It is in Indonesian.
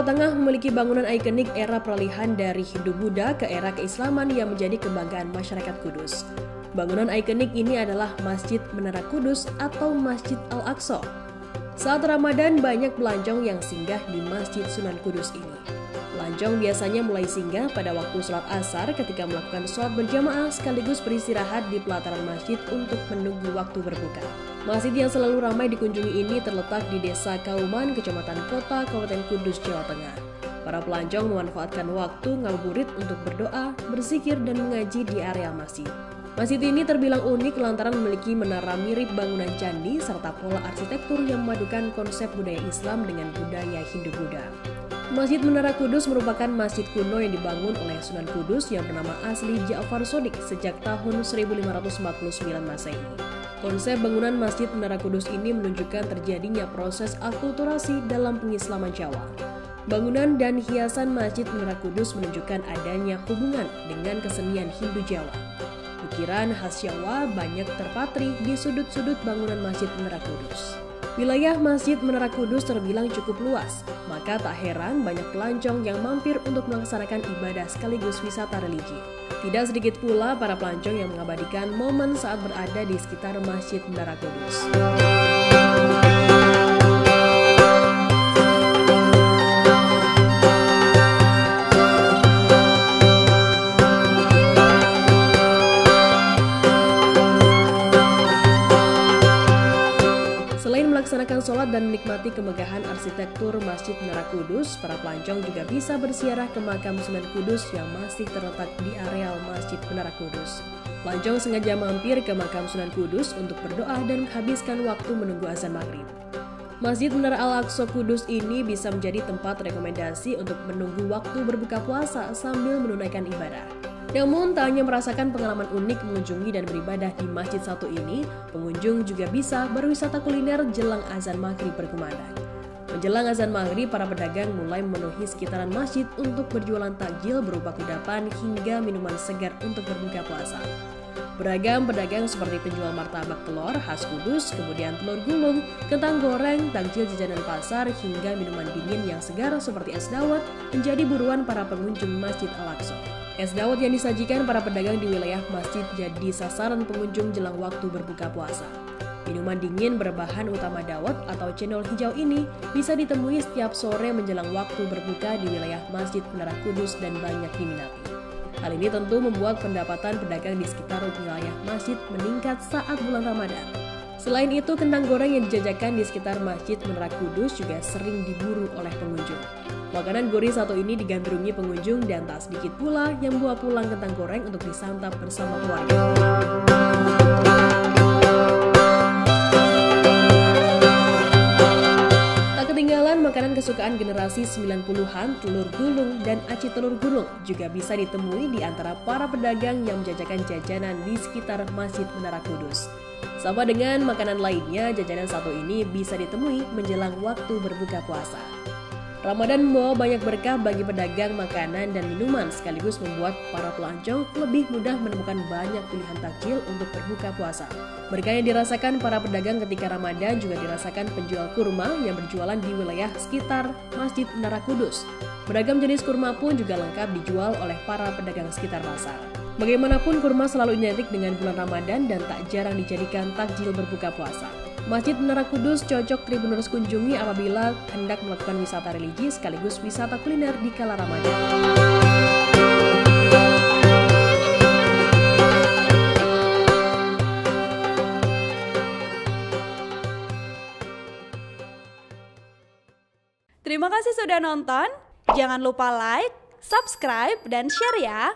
Jawa Tengah memiliki bangunan ikonik era peralihan dari Hindu-Buddha ke era keislaman yang menjadi kebanggaan masyarakat Kudus. Bangunan ikonik ini adalah Masjid Menara Kudus atau Masjid Al-Aqsa. Saat Ramadan banyak pelancong yang singgah di Masjid Sunan Kudus ini. Pelancong biasanya mulai singgah pada waktu sholat asar ketika melakukan sholat berjamaah sekaligus beristirahat di pelataran masjid untuk menunggu waktu berbuka. Masjid yang selalu ramai dikunjungi ini terletak di Desa Kauman, Kecamatan Kota, Kabupaten Kudus, Jawa Tengah. Para pelancong memanfaatkan waktu ngabuburit untuk berdoa, berzikir, dan mengaji di area masjid. Masjid ini terbilang unik lantaran memiliki menara mirip bangunan candi serta pola arsitektur yang memadukan konsep budaya Islam dengan budaya Hindu-Buddha. Masjid Menara Kudus merupakan masjid kuno yang dibangun oleh Sunan Kudus yang bernama asli Ja'far Shadiq sejak tahun 1549 Masehi. Konsep bangunan Masjid Menara Kudus ini menunjukkan terjadinya proses akulturasi dalam pengislaman Jawa. Bangunan dan hiasan Masjid Menara Kudus menunjukkan adanya hubungan dengan kesenian Hindu Jawa. Ukiran khas Jawa banyak terpatri di sudut-sudut bangunan Masjid Menara Kudus. Wilayah Masjid Menara Kudus terbilang cukup luas, maka tak heran banyak pelancong yang mampir untuk melaksanakan ibadah sekaligus wisata religi. Tidak sedikit pula para pelancong yang mengabadikan momen saat berada di sekitar Masjid Menara Kudus. Selain melaksanakan sholat dan menikmati kemegahan arsitektur Masjid Menara Kudus, para pelancong juga bisa berziarah ke makam Sunan Kudus yang masih terletak di areal Masjid Menara Kudus. Pelancong sengaja mampir ke makam Sunan Kudus untuk berdoa dan menghabiskan waktu menunggu azan maghrib. Masjid Menara Al-Aqsa Kudus ini bisa menjadi tempat rekomendasi untuk menunggu waktu berbuka puasa sambil menunaikan ibadah. Namun, tak hanya merasakan pengalaman unik mengunjungi dan beribadah di masjid satu ini, pengunjung juga bisa berwisata kuliner jelang azan maghrib berkumandang. Menjelang azan maghrib, para pedagang mulai memenuhi sekitaran masjid untuk berjualan takjil berupa kudapan hingga minuman segar untuk berbuka puasa. Beragam pedagang seperti penjual martabak telur khas Kudus, kemudian telur gulung, kentang goreng, takjil jajanan pasar, hingga minuman dingin yang segar seperti es dawet menjadi buruan para pengunjung Masjid Al-Aqsa. Es dawet yang disajikan para pedagang di wilayah masjid jadi sasaran pengunjung jelang waktu berbuka puasa. Minuman dingin berbahan utama dawet atau cendol hijau ini bisa ditemui setiap sore menjelang waktu berbuka di wilayah Masjid Menara Kudus dan banyak diminati. Hal ini tentu membuat pendapatan pedagang di sekitar wilayah masjid meningkat saat bulan Ramadan. Selain itu, kentang goreng yang dijajakan di sekitar Masjid Menara Kudus juga sering diburu oleh pengunjung. Makanan gurih satu ini digandrungi pengunjung dan tak sedikit pula yang bawa pulang kentang goreng untuk disantap bersama keluarga. Tak ketinggalan makanan kesukaan generasi 90-an, telur gulung dan aci telur gulung juga bisa ditemui di antara para pedagang yang menjajakan jajanan di sekitar Masjid Menara Kudus. Sama dengan makanan lainnya, jajanan satu ini bisa ditemui menjelang waktu berbuka puasa. Ramadan membawa banyak berkah bagi pedagang makanan dan minuman sekaligus membuat para pelancong lebih mudah menemukan banyak pilihan takjil untuk berbuka puasa. Berkah yang dirasakan para pedagang ketika Ramadan juga dirasakan penjual kurma yang berjualan di wilayah sekitar Masjid Menara Kudus. Beragam jenis kurma pun juga lengkap dijual oleh para pedagang sekitar pasar. Bagaimanapun kurma selalu identik dengan bulan Ramadan dan tak jarang dijadikan takjil berbuka puasa. Masjid Menara Kudus cocok Tribuners kunjungi apabila hendak melakukan wisata religi sekaligus wisata kuliner di kala Ramadan. Terima kasih sudah nonton. Jangan lupa like, subscribe, dan share ya.